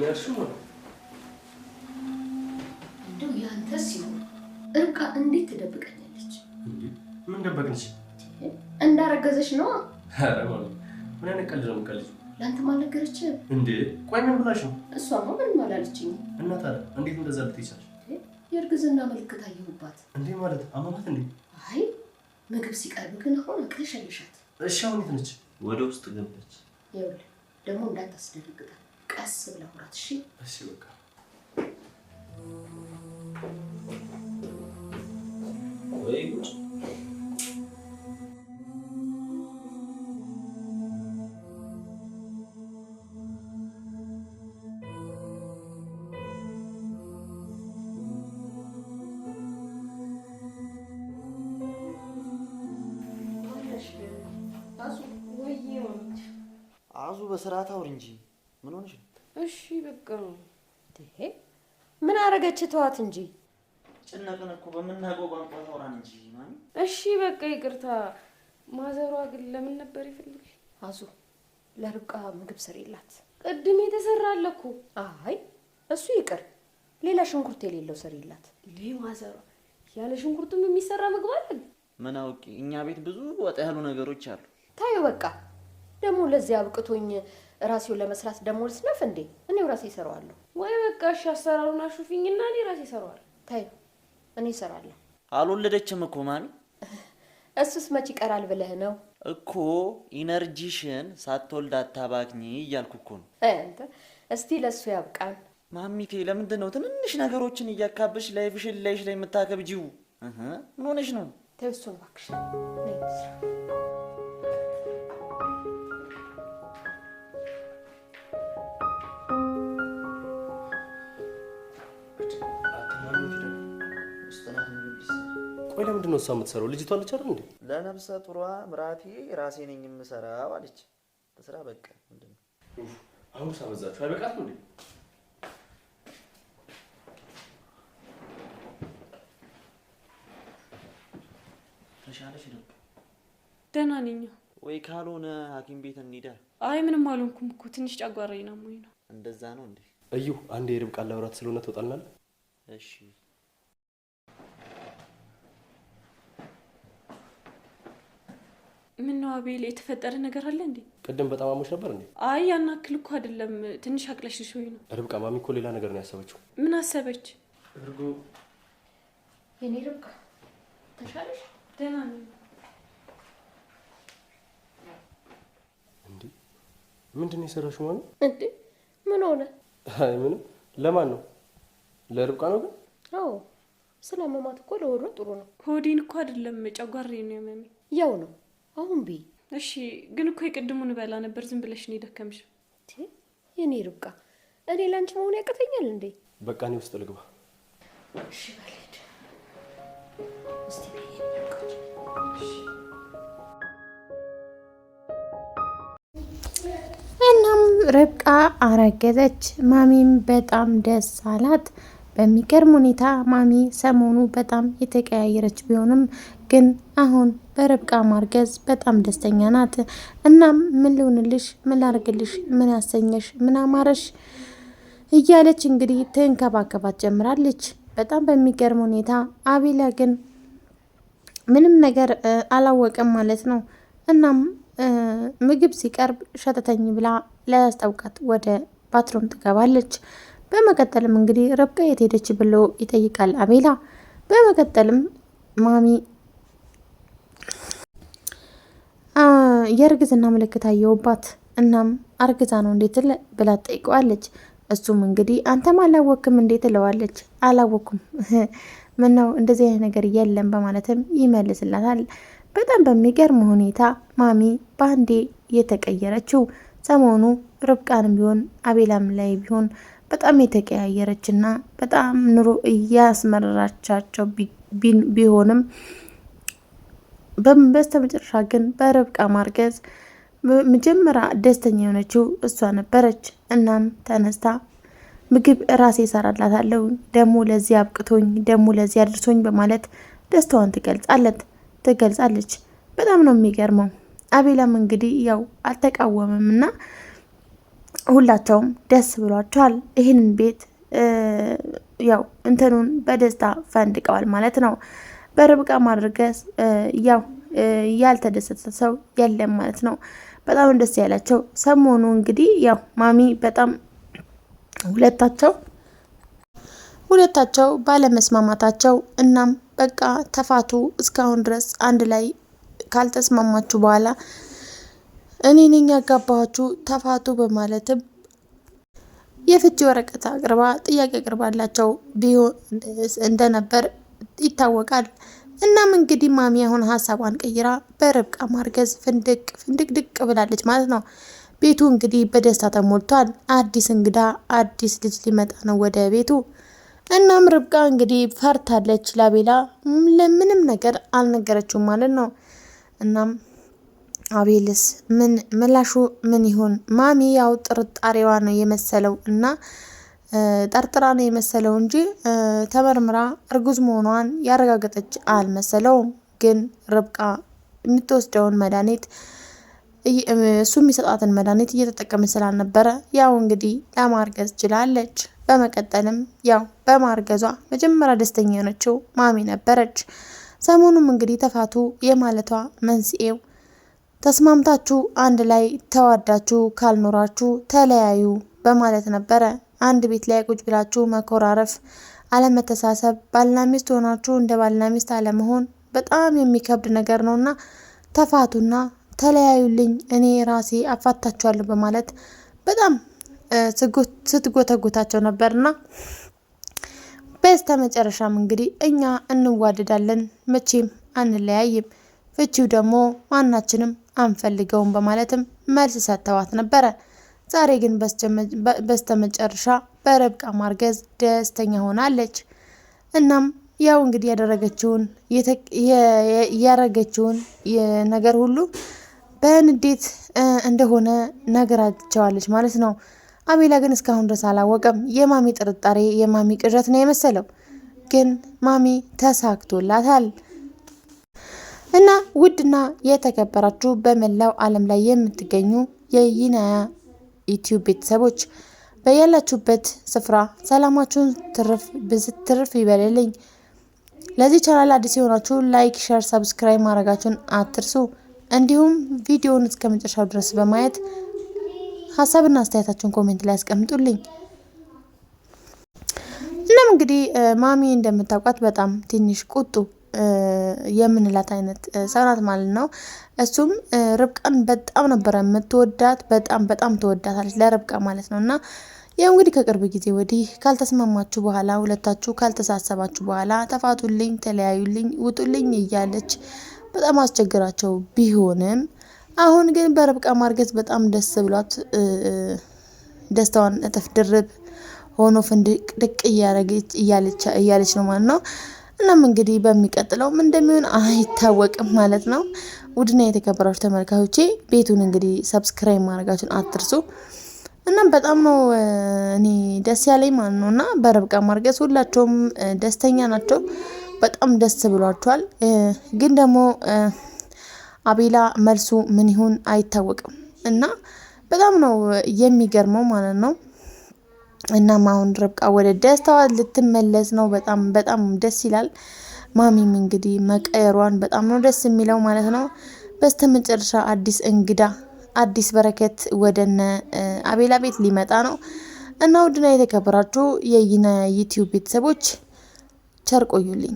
ምን ያልሽው ነው? እንደው ያንተስ ሲሆን ርብቃ እንዴት ትደብቀኛለች? ምን ደበቅንሽ? እንዳረገዘች ነው። ኧረ ማለት ምን አይነት ቀልድ ነው የምትቀልጂው? ለአንተም አልነገረችህም እንዴ? ቆይ ምን ብላሽ ነው? እሷማ ምንም አላለችኝም። እና ታዲያ እንዴት እንደዛ ልትይ ቻልሽ? የእርግዝና ምልክት አየሁባት። እንዴ ማለት አማማት እንዴ? አይ ምግብ ሲቀርብ ግን አሁን አቅለሸልሻት። እሺ አሁን የት ነች? ወደ ውስጥ ገባች። ይኸውልህ ደግሞ እንዳታስደነግጣት ቀስ ብለህ አውራት እሺ? እሺ በቃ ወይ ጉድ! አዙ በስርዓት አውሪ እንጂ ምን ሆነሽ ነው? እሺ በቃ ምን አረገች? ተዋት እንጂ ጭነቅን እኮ በምናውቀው ቋንቋ ታውራን እንጂ ማሚ። እሺ በቃ ይቅርታ። ማዘሯ ግን ለምን ነበር ይፈልግሽ? አዙ ለርብቃ ምግብ ስሪላት። ቅድም የተሰራለ እኮ። አይ እሱ ይቅር፣ ሌላ ሽንኩርት የሌለው ስሪላት። ማዘሯ ያለ ሽንኩርትም የሚሰራ ምግብ አለ? ምን አውቂ፣ እኛ ቤት ብዙ ወጣ ያሉ ነገሮች አሉ። ታዩ በቃ ደግሞ ለዚህ አብቅቶኝ ራሴው ለመስራት ደግሞ ልስነፍ እንዴ? እኔው ራሴ እሰራዋለሁ። ወይ በቃ እሺ አሰራሩን አሹፊኝና እኔ ራሴ እሰራዋለሁ። ታዩ እኔ እሰራለሁ። አልወለደችም እኮ ማሚ። እሱስ መች ይቀራል ብለህ ነው እኮ። ኢነርጂሽን ሳትወልድ አታባክኚ እያልኩ እኮ ነው። አንተ እስቲ ለሱ ያብቃን። ማሚቴ ለምንድን ነው ትንንሽ ነገሮችን እያካበሽ ላይፍሽን ላይሽ ላይ የምታከብጂው? ምን ሆነሽ ነው? ተው እሱን እባክሽ። ቆይ ለምንድን ነው እሷ የምትሰራው? ልጅቷ አለች አይደል እንዴ? ለነፍሰ ጡሯ ምራቴ ራሴ ነኝ የምሰራው አለች። ተስራ በቃ ምንድን ነው አሁን ሳበዛችሁ አይበቃትም እንዴ? ተሻለሽ ነው? ደህና ነኝ። ወይ ካልሆነ ሐኪም ቤት እንሂዳ። አይ ምንም አልሆንኩም እኮ ትንሽ ጨጓራዬ አሞኝ ነው። እንደዛ ነው እንዴ? እዩ አንዴ የርብቃ ላውራት ስለሆነ ትወጣልናል። እሺ ምን ነው አቤል፣ የተፈጠረ ነገር አለ እንዴ? ቅድም በጣም አሞሽ ነበር እንዴ? አይ ያናክል እኮ አይደለም፣ ትንሽ አቅለሽልሾኝ ነው። ርብቃ ማሚ እኮ ሌላ ነገር ነው ያሰበችው። ምን አሰበች? እርጎ የኔ ርብቃ ተሻለሽ? ደህና ነኝ። እንዴ ምንድን ነው የሰራሽው ማሚ? እንዴ ምን ሆነ? አይ ምንም። ለማን ነው? ለርብቃ ነው ግን? አዎ ስለማማት እኮ ለሆዷ ጥሩ ነው። ሆዴን እኮ አይደለም ጨጓራዬን ነው ያመመኝ። ያው ነው አሁን ቢ እሺ ግን እኮ የቅድሙን በላ ነበር። ዝም ብለሽ ነው የደከምሽ። የኔ ርብቃ እኔ ላንቺ መሆን ያቅተኛል እንዴ? በቃ እኔ ውስጥ ልግባ። እሺ ባልሄድ እስቲ እናም ርብቃ አረገዘች። ማሚም በጣም ደስ አላት። በሚገርም ሁኔታ ማሚ ሰሞኑ በጣም የተቀያየረች ቢሆንም ግን አሁን በርብቃ ማርገዝ በጣም ደስተኛ ናት። እናም ምን ልሆንልሽ፣ ምን ላርግልሽ፣ ምን ያሰኘሽ፣ ምን አማረሽ እያለች እንግዲህ ትንከባከባት ጀምራለች። በጣም በሚገርም ሁኔታ አቤላ ግን ምንም ነገር አላወቀም ማለት ነው። እናም ምግብ ሲቀርብ ሸተተኝ ብላ ላያስታውቃት ወደ ባትሩም ትገባለች። በመቀጠልም እንግዲህ ርብቃ የት ሄደች ብሎ ይጠይቃል አቤላ። በመቀጠልም ማሚ የእርግዝና ምልክት አየሁባት፣ እናም አርግዛ ነው እንዴት ብላ ትጠይቀዋለች። እሱም እንግዲህ አንተም አላወቅም እንዴት ትለዋለች። አላወቅኩም ምነው እንደዚህ አይነት ነገር የለም በማለትም ይመልስላታል። በጣም በሚገርም ሁኔታ ማሚ በአንዴ የተቀየረችው ሰሞኑ ርብቃንም ቢሆን አቤላም ላይ ቢሆን በጣም የተቀያየረችና በጣም ኑሮ እያስመራቻቸው ቢሆንም በስተመጨረሻ ግን በርብቃ ማርገዝ መጀመሪያ ደስተኛ የሆነችው እሷ ነበረች። እናም ተነስታ ምግብ ራሴ እሰራላታለሁ፣ ደግሞ ለዚህ አብቅቶኝ፣ ደግሞ ለዚህ አድርሶኝ በማለት ደስታዋን ትገልጻለች። በጣም ነው የሚገርመው። አቤላም እንግዲህ ያው አልተቃወመም እና ሁላቸውም ደስ ብሏቸዋል። ይህንን ቤት ያው እንትኑን በደስታ ፈንድቀዋል ማለት ነው። በርብቃ ማድረገስ ያው ያልተደሰተ ሰው የለም ማለት ነው። በጣም ደስ ያላቸው ሰሞኑ እንግዲህ ያው ማሚ በጣም ሁለታቸው ባለመስማማታቸው እናም በቃ ተፋቱ፣ እስካሁን ድረስ አንድ ላይ ካልተስማማችሁ በኋላ እኔ ነኝ ያጋባኋችሁ ተፋቱ በማለትም የፍቺ ወረቀት አቅርባ ጥያቄ አቅርባላቸው ቢሆን እንደነበር ይታወቃል። እናም እንግዲህ ማሚ አሁን ሀሳቧን ቀይራ በርብቃ ማርገዝ ፍንድቅ ብላለች ማለት ነው። ቤቱ እንግዲህ በደስታ ተሞልቷል። አዲስ እንግዳ አዲስ ልጅ ሊመጣ ነው ወደ ቤቱ። እናም ርብቃ እንግዲህ ፈርታለች። ላቤላ ለምንም ነገር አልነገረችውም ማለት ነው። እናም አቤልስ ምን ምላሹ ምን ይሆን? ማሚ ያው ጥርጣሬዋ ነው የመሰለው እና ጠርጥራ ነው የመሰለው እንጂ ተመርምራ እርጉዝ መሆኗን ያረጋገጠች አልመሰለውም። ግን ርብቃ የምትወስደውን መድኃኒት እሱ የሚሰጣትን መድኃኒት እየተጠቀመች ስላልነበረ ያው እንግዲህ ለማርገዝ ችላለች። በመቀጠልም ያው በማርገዟ መጀመሪያ ደስተኛ የሆነችው ማሚ ነበረች። ሰሞኑም እንግዲህ ተፋቱ የማለቷ መንስኤው ተስማምታችሁ አንድ ላይ ተዋዳችሁ ካልኖራችሁ ተለያዩ በማለት ነበረ። አንድ ቤት ላይ ቁጭ ብላችሁ መኮራረፍ፣ አለመተሳሰብ፣ ባልና ሚስት ሆናችሁ እንደ ባልና ሚስት አለመሆን በጣም የሚከብድ ነገር ነውና ተፋቱና ተለያዩልኝ እኔ ራሴ አፋታችኋለሁ በማለት በጣም ስትጎተጉታቸው ነበርና በስተ መጨረሻም እንግዲህ እኛ እንዋደዳለን መቼም አንለያይም፣ ፍቺው ደግሞ ማናችንም አንፈልገውም በማለትም መልስ ሰጥተዋት ነበረ። ዛሬ ግን በስተ መጨረሻ በርብቃ ማርገዝ ደስተኛ ሆናለች። እናም ያው እንግዲህ ያደረገችውን ነገር ሁሉ በንዴት እንደሆነ ነገራቸዋለች ማለት ነው። አቤላ ግን እስካሁን ድረስ አላወቀም። የማሚ ጥርጣሬ የማሚ ቅዠት ነው የመሰለው፣ ግን ማሚ ተሳክቶላታል። እና ውድና የተከበራችሁ በመላው ዓለም ላይ የምትገኙ የይናያ ዩቲዩብ ቤተሰቦች በያላችሁበት ስፍራ ሰላማችሁን ትርፍ ይበልልኝ። ለዚህ ቻናል አዲስ የሆናችሁ ላይክ፣ ሼር፣ ሰብስክራይብ ማድረጋችሁን አትርሱ። እንዲሁም ቪዲዮውን እስከ መጨረሻው ድረስ በማየት ሀሳብና አስተያየታችሁን ኮሜንት ላይ ያስቀምጡልኝ። እናም እንግዲህ ማሚ እንደምታውቋት በጣም ትንሽ ቁጡ የምንላት አይነት ሰው ናት ማለት ነው። እሱም ርብቃን በጣም ነበረ የምትወዳት፣ በጣም ትወዳታለች ለርብቃ ማለት ነው። እና ያው እንግዲህ ከቅርብ ጊዜ ወዲህ ካልተስማማችሁ በኋላ ሁለታችሁ ካልተሳሰባችሁ በኋላ ተፋቱልኝ፣ ተለያዩልኝ፣ ውጡልኝ እያለች በጣም አስቸግራቸው ቢሆንም አሁን ግን በርብቃ ማርገዝ በጣም ደስ ብሏት ደስታዋን እጥፍ ድርብ ሆኖ ፍንድቅ እያለች ነው ማለት ነው። እናም እንግዲህ በሚቀጥለው ምን እንደሚሆን አይታወቅም ማለት ነው። ውድና የተከበራችሁ ተመልካቾቼ ቤቱን እንግዲህ ሰብስክራይብ ማድረጋችሁን አትርሱ። እናም በጣም ነው እኔ ደስ ያለኝ ማለት ነው። እና በርብቃ ማርገዝ ሁላቸውም ደስተኛ ናቸው። በጣም ደስ ብሏቸዋል። ግን ደግሞ አቤላ መልሱ ምን ይሁን አይታወቅም እና በጣም ነው የሚገርመው ማለት ነው። እናም አሁን ርብቃ ወደ ደስታዋ ልትመለስ ነው። በጣም ደስ ይላል። ማሚም እንግዲህ መቀየሯን በጣም ነው ደስ የሚለው ማለት ነው። በስተመጨረሻ አዲስ እንግዳ አዲስ በረከት ወደነ አቤላ ቤት ሊመጣ ነው እና ውድና የተከበራችሁ የይና ዩቲዩብ ቤተሰቦች ቸር ቆዩልኝ።